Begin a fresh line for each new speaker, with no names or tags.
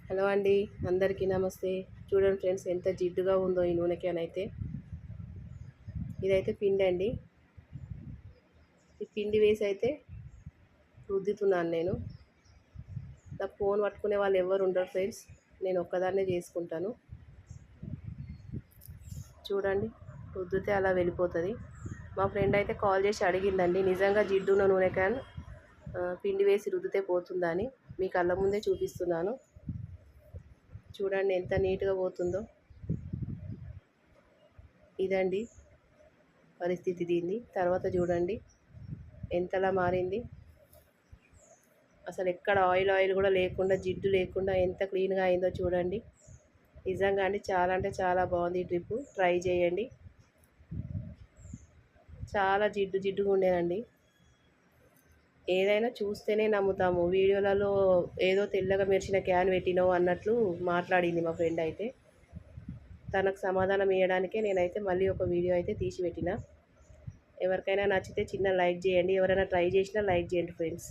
Hello అండి, అందరికీ నమస్తే. చూడండి ఫ్రెండ్స్, ఎంత జిడ్డుగా ఉందో ఈ నూనె క్యాన్ అయితే. ఇదైతే పిండి అండి. ఈ పిండి వేసి అయితే రుద్దుతున్నాను నేను. నాకు ఫోన్ పట్టుకునే వాళ్ళు ఎవరు ఉండరు ఫ్రెండ్స్, నేను ఒక్కదాన్నే చేసుకుంటాను. చూడండి, రుద్దితే అలా వెళ్ళిపోతుంది. మా ఫ్రెండ్ అయితే కాల్ చేసి అడిగిందండి, నిజంగా జిడ్డున్న నూనె క్యాన్ పిండి వేసి రుద్దితే పోతుందా అని. మీ కళ్ళ ముందే చూపిస్తున్నాను. చూడండి ఎంత నీట్గా పోతుందో. ఇదండి పరిస్థితి దీన్ని. తర్వాత చూడండి ఎంతలా మారింది. అసలు ఎక్కడ ఆయిల్ ఆయిల్ కూడా లేకుండా, జిడ్డు లేకుండా ఎంత క్లీన్గా అయిందో చూడండి. నిజంగా అండి, చాలా అంటే చాలా బాగుంది ఈ ట్రిప్. ట్రై చేయండి. చాలా జిడ్డు జిడ్డుగా ఉండేనండి. ఏదైనా చూస్తేనే నమ్ముతాము, వీడియోలలో ఏదో తెల్లగా మెరిసిన క్యాన్ పెట్టినో అన్నట్లు మాట్లాడింది మా ఫ్రెండ్ అయితే. తనకు సమాధానం ఇవ్వడానికే నేనైతే మళ్ళీ ఒక వీడియో అయితే తీసి పెట్టిన. ఎవరికైనా నచ్చితే చిన్న లైక్ చేయండి. ఎవరైనా ట్రై చేసినా లైక్ చేయండి ఫ్రెండ్స్.